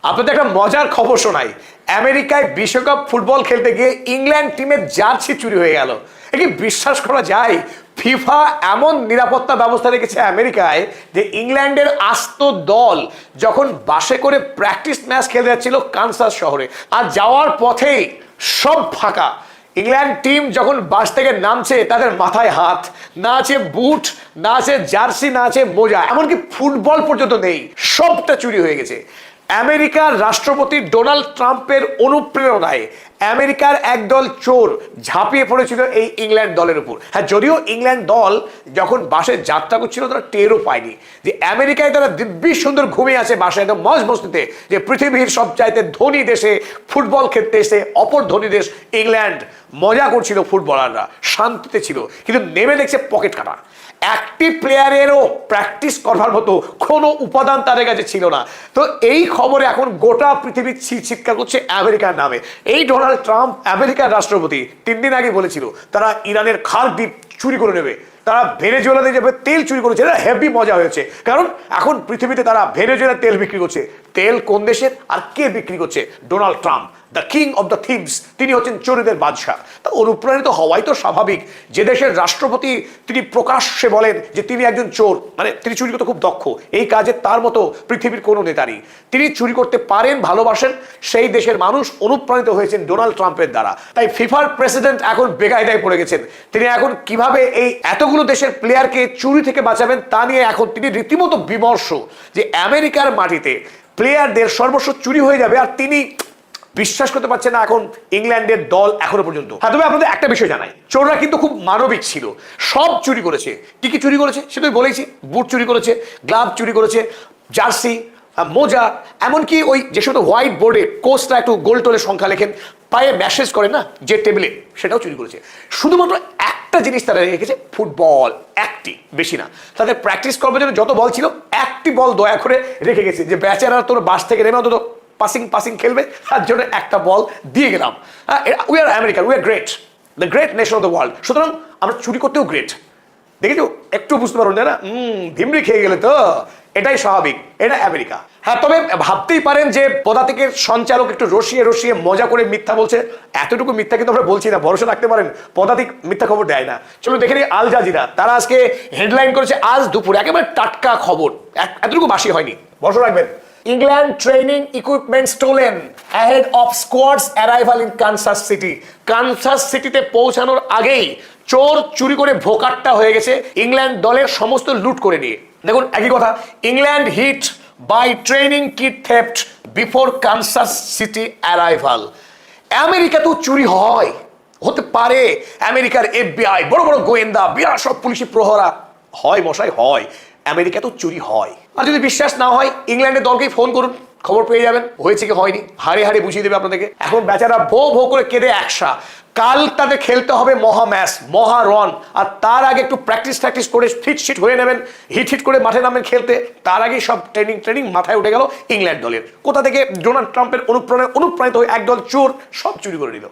আপনাদের একটা মজার খবর শোনাই। আমেরিকায় বিশ্বকাপ ফুটবল খেলতে গিয়ে ইংল্যান্ড টিমের জার্সি চুরি হয়ে গেল। কি বিশ্বাস করা যায়? ফিফা এমন নিরাপত্তা ব্যবস্থা রেখেছে আমেরিকায় যে ইংল্যান্ডের আস্ত দল যখন বাসে করে প্র্যাকটিস ম্যাচ খেলতে যাচ্ছিল কানসাস শহরে, আর যাওয়ার পথেই সব ফাঁকা। ইংল্যান্ড টিম যখন বাস থেকে নামছে তাদের মাথায় হাত, না আছে বুট, না আছে জার্সি, না আছে মোজা, এমনকি ফুটবল পর্যন্ত নেই, সবটা চুরি হয়ে গেছে। আমেরিকার রাষ্ট্রপতি ডোনাল্ড ট্রাম্পের অনুপ্রেরণায় আমেরিকার একদল চোর ঝাঁপিয়ে পড়েছিল এই ইংল্যান্ড দলের উপর। হ্যাঁ, যদিও ইংল্যান্ড দল যখন বাসে যাত্রা করছিল তারা টেরও পায়নি যে আমেরিকায় তারা দিব্যি সুন্দর ঘুমিয়ে আছে বাসায় একদম মজ মস্তিতে, যে পৃথিবীর সবচাইতে ধনী দেশে ফুটবল খেলতে এসে অপর ধনী দেশ ইংল্যান্ড মজা করছিল, ফুটবলাররা শান্তিতে ছিল, কিন্তু নেমে দেখছে পকেট কাটা। একটি প্লেয়ারেরও প্র্যাকটিস করার মতো কোনো উপাদান তাদের কাছে ছিল না। তো এই খবরে এখন গোটা পৃথিবী চিৎকার করছে আমেরিকার নামে। এই ডোনাল্ড ট্রাম্প আমেরিকার রাষ্ট্রপতি 3 দিন আগে বলেছিল তারা ইরানের খাল দ্বীপ চুরি করে নেবে, তারা ভেনেজুয়েলাতে যাবে তেল চুরি করেছে। এটা হেভি মজা হয়েছে, কারণ এখন পৃথিবীতে তারা ভেনেজুয়েলার তেল বিক্রি করছে। তেল কোন দেশের আর কে বিক্রি করছে? Donald Trump, the king of the thieves. তিনি হচ্ছেন চোরদের বাদশাহ। তা অনুপ্রাণিত হওয়াই তো স্বাভাবিক। যে দেশের রাষ্ট্রপতি তিনি প্রকাশ্যে বলেন যে তিনি একজন চোর, মানে তিনি চুরি করতে খুব দক্ষ, এই কাজে তার মতো পৃথিবীর কোনো নেতারই। তিনি চুরি করতে পারেন, ভালোবাসেন, সেই দেশের মানুষ অনুপ্রাণিত হয়েছেন ডোনাল্ড ট্রাম্পের দ্বারা। তাই ফিফার প্রেসিডেন্ট এখন বেকায়দায় পড়ে গেছেন। তিনি এখন কিভাবে এই এতগুলো দেশের প্লেয়ারকে চুরি থেকে বাঁচাবেন তা নিয়ে এখন তিনি রীতিমতো বিমর্ষ, যে আমেরিকার মাটিতে প্লেয়ারদের সর্বস্ব চুরি হয়ে যাবে, আর তিনি বিশ্বাস করতে পারছে না এখন ইংল্যান্ডের দল এখনো পর্যন্ত। হ্যাঁ, তবে আপনাদের একটা বিষয় জানাই, চোররা কিন্তু খুব মানবিক ছিল, সব চুরি করেছে। কি কি চুরি করেছে সেটা আমি বলেছি। বুট চুরি করেছে, গ্লাভ চুরি করেছে, জার্সি, মোজা, এমনকি ওই যে সমস্ত হোয়াইট বোর্ডে কোচরা একটু গোল টোলের সংখ্যা লেখেন, পায়ে মেসেজ করে না যে টেবিলে, সেটাও চুরি করেছে। শুধুমাত্র একটা জিনিস তারা রেখেছে, ফুটবল, একটি, বেশি না। তাদের প্র্যাকটিস করবার জন্য যত বল ছিল একটি বল দয়া করে রেখে গেছে, যে বেচারা তোর বাস থেকে নেমে অন্তত পাসিং খেলবে, তার জন্য একটা বল দিয়ে গেলাম। We are American, we are great, the great nation of the world. সুতরাং আমরা চুরি করতেও গ্রেট। দেখেছো, একটু বুঝতে পারুন না, ধিমড়ি খেয়ে গেলে তো, এটাই স্বাভাবিক, এটা আমেরিকা। হ্যাঁ, তবে ভাবতেই পারেন যে পদাতিকের সঞ্চালক একটু রসিয়ে রসিয়ে মজা করে মিথ্যা বলছে। এতটুকু মিথ্যা কিন্তু আমরা বলছি না, ভরসা রাখতে পারেন পদাতিক মিথ্যা খবর দেয় না। চলো দেখে নিই আল জাজিরা, তারা আজকে হেডলাইন করেছে আজ দুপুরে, একেবারে টাটকা খবর, এতটুকু বাসি হয়নি, ভরসা রাখবেন। England training equipment stolen ahead of squad's arrival in Kansas City. Kansas সিটিতে পৌঁছানোর আগেই চোর চুরি করে ভোকাট্টা হয়ে গেছে ইংল্যান্ড দলের সমস্ত লুট করে নিয়ে। দেখুন, একই কথা, England hit by training kit theft before Kansas City arrival. আমেরিকাতেও চুরি হয়, হতে পারে। আমেরিকার FBI, বড় বড় গোয়েন্দা, বিরাট সব পুলিশি প্রহরা হয়, মশাই হয়। আমেরিকাতেও চুরি হয়। আর যদি বিশ্বাস না হয় ইংল্যান্ডের দলকেই ফোন করুন, খবর পেয়ে যাবেন হয়েছে কি হয়নি, হাড়ে হাড়ে বুঝিয়ে দেবে আপনাদেরকে। এখন বেচারা ভো করে কেঁদে একসা। কাল তাদের খেলতে হবে মহা ম্যাচ, মহা রন, আর তার আগে একটু প্র্যাকটিস করে ফিট করে নেবেন, হিট করে মাঠে নামবেন খেলতে। তার আগেই সব ট্রেনিং মাথায় উঠে গেল ইংল্যান্ড দলের। কোথা থেকে? ডোনাল্ড ট্রাম্পের অনুপ্রাণিত হয়ে একদল চোর সব চুরি করে নিল।